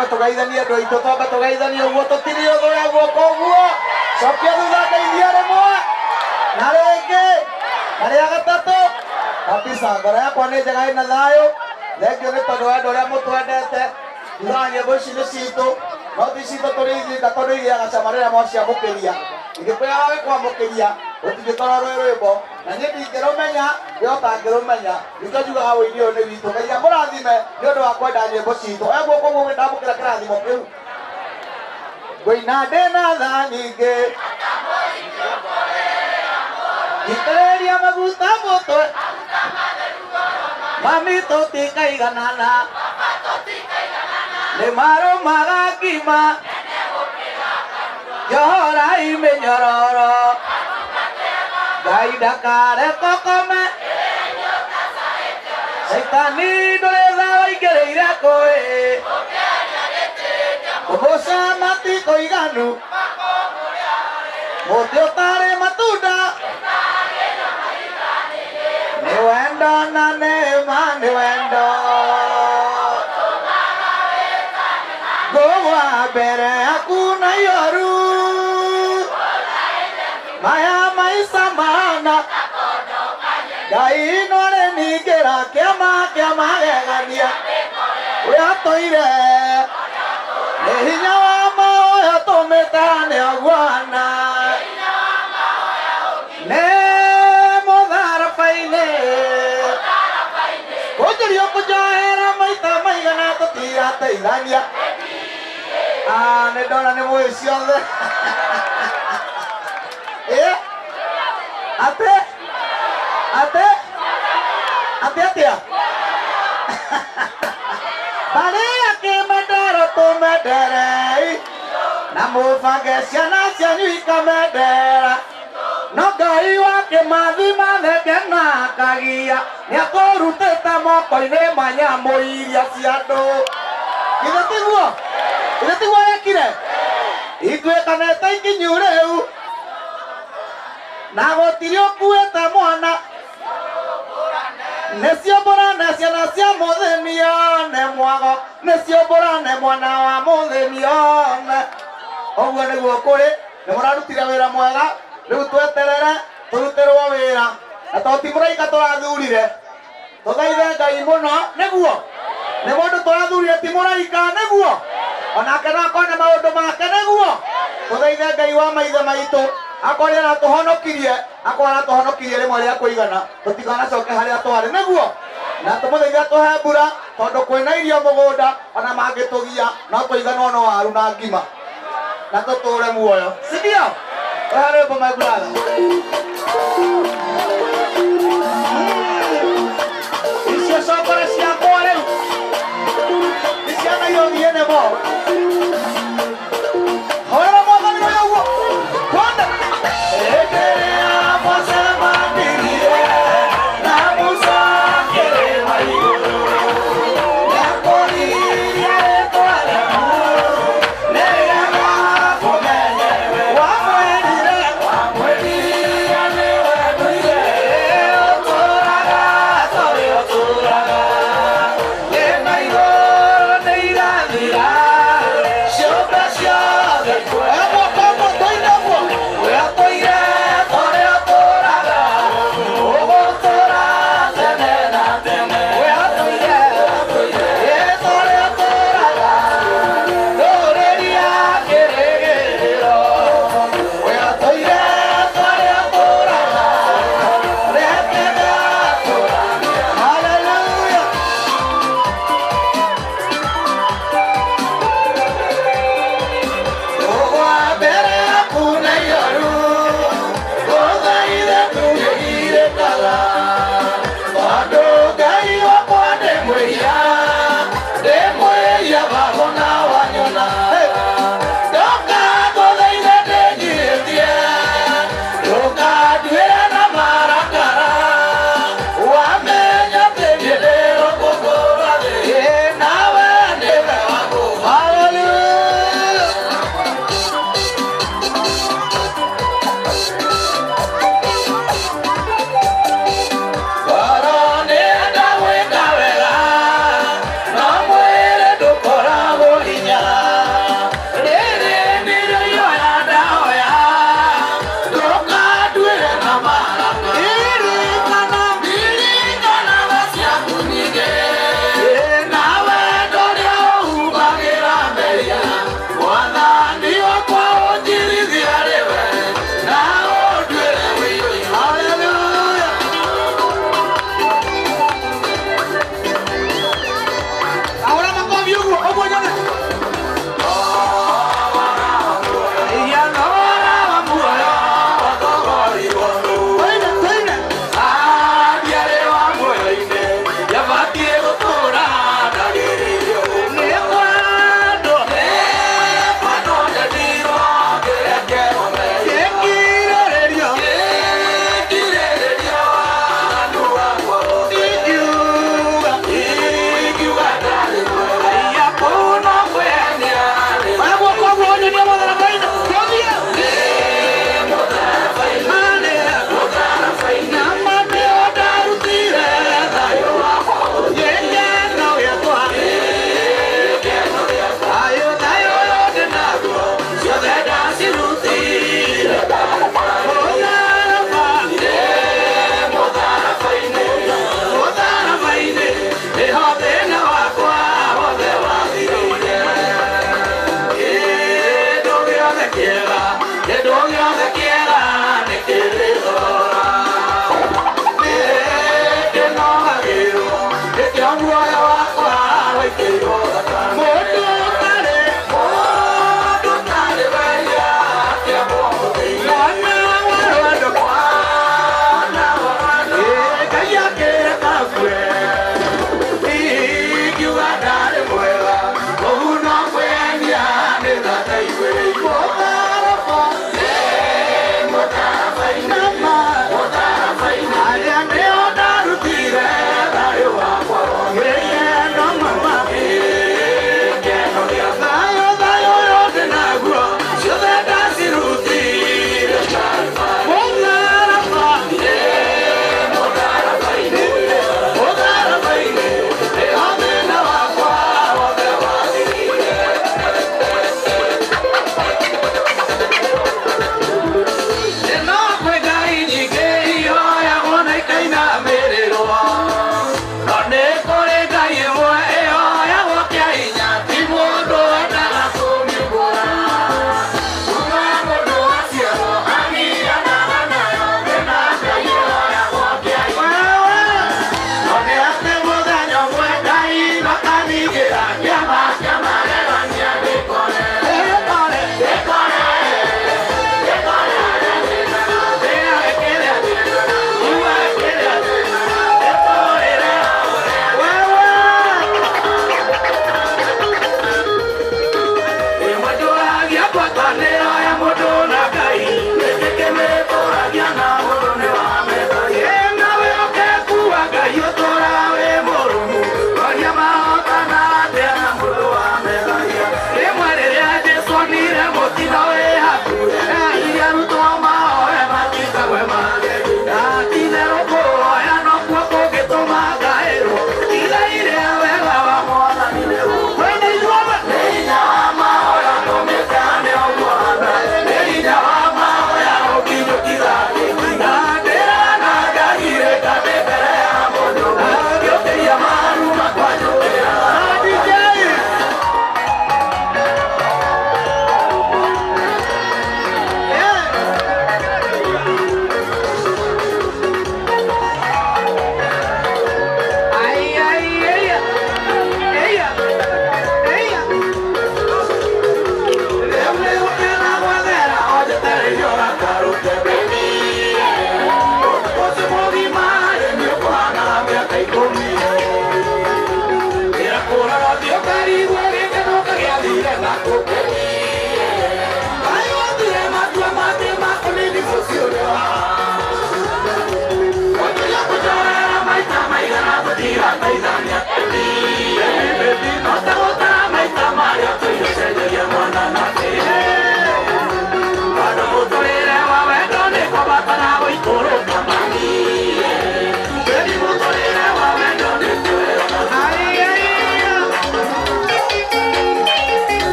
twambe tugaithanie andũ aitũ twambe tugaithanie ũguo tũtirĩ ũthũya guoko ũguo cokia thutha ngeithia rĩmwe na rĩngĩ na rĩa gatatũ kabisa ngoro yakwa nĩ njega ĩna thayũ thengio nĩ tondũ wa andũ arĩa mũtwendete thutha wa nyĩmbo ici nĩ citũ no ti citũ tũrĩithinga tondũ igĩaga cama rĩrĩa mwaciamũkĩria ingĩkwĩra wage kwamũkĩria ũtingĩkorwo rwĩ rwĩmbo na niĩ ndingĩrũmenya we ũtangĩrũmenya nĩkĩo njugaga wĩini ũyũ nĩ witũ Ngai amũrathime nĩ ũndũ wa kwenda nyĩmbo citũ oya guoko guo ndamũkĩra kĩrathimo kĩu ngũina ndĩna tha nyingĩ itĩrĩria maguta mũtwe mami tũtikaiganana nĩ marũmaga ngima njohorai mĩnyororo Ngai ndakare kokome Saitani ndũrĩ tha waingĩrĩire kũĩ kũmũca matiko iganu mũtĩ ũtarĩ matunda nĩ wendo na nĩma nĩ wendo ngũgwa mbere hakuna yoru maya maica mana Ngai nore ningĩra kĩama kĩa magegania wĩatũire nĩ hinya wa mahoya tũmĩta nĩ aguana nĩ mũtharabainĩ kũnjũrio kũnjohera maita maigana tũtirateithania nĩ ndona nĩ mũĩ ciothe ate atĩa barĩ akĩmendero tũmenderei na mũbange ciana cianyu ikamendera no Ngai wakĩmathima thenge na akagia nĩakũrutĩte moko-inĩ manyamũ iria cia andũ githĩ tiguo ekire ituĩkanĩte ikinyu rĩu na gũtirĩ ũkuĩte mwana nĩcio mbũrane ciana cia mũthĩnione mwago nĩcio mbũrane mwana wa mũthĩnione ũguo nĩguo kũrĩ nĩ mũrarutire wĩra mwega rĩu tweterere tũrutĩrwo wĩra na to ti mũraika tũrathurire tũthaithe Ngai mũno nĩguo nĩ mũndũ tũrathurire ti mũraika nĩguo onake no akone maũndũ make nĩguo tũthaithe Ngai wa maithe maitũ akorwo aratũhonokirie rĩmwe rĩa kũigana tũtikanacoke harĩa twarĩ nĩguo na tũmũthaithe tũhe mbura tondũ kwĩna irio mũgũnda ona mangĩtũgia no tũigana no waru na ngima na tũtũre muoyo sindio tũhe rwĩmbo my brother icio cokore ciakwa rĩu nĩ ciana iũthiĩ nĩmo horera mwathani ũyũ ũguo twende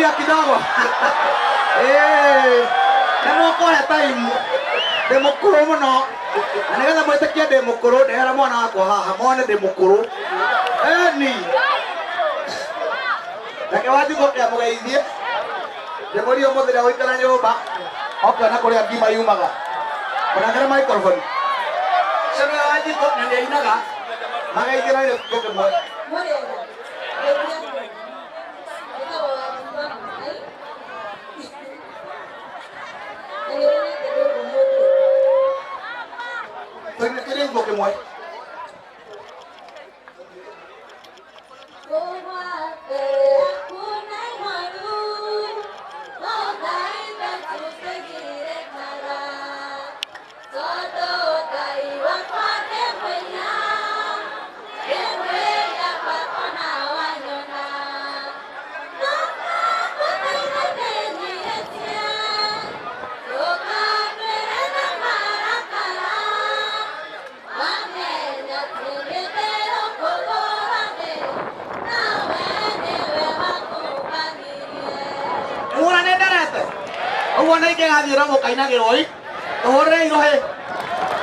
tulia kidogo. Nĩmũkũhe time ndĩ mũkũrũ mũno na nĩgetha mwĩtĩkie ndĩ mũkũrũ ndehera mwana wakwa haha mone ndĩ mũkũrũ eni nake Wanjikũ kĩamũgeithie ndĩmũrie ũmũthĩ ndegũikara nyũmba okĩona kũrĩa ngima yumaga mũnengere microphone ũcio nĩwe Wanjikũ na nĩainaga mageithie na gĩkũngũ kĩmwe. Tulieni gĩkũngũ kĩmwe. Uone ikĩgathira mũkainagĩrwo ĩ tũhũrĩre irohe.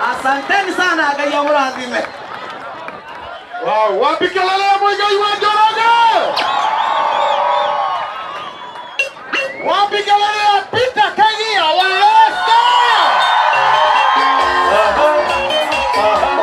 Asanteni sana, Ngai amũrathime. Wow, wapi kelele ya Muigai wa Njoro?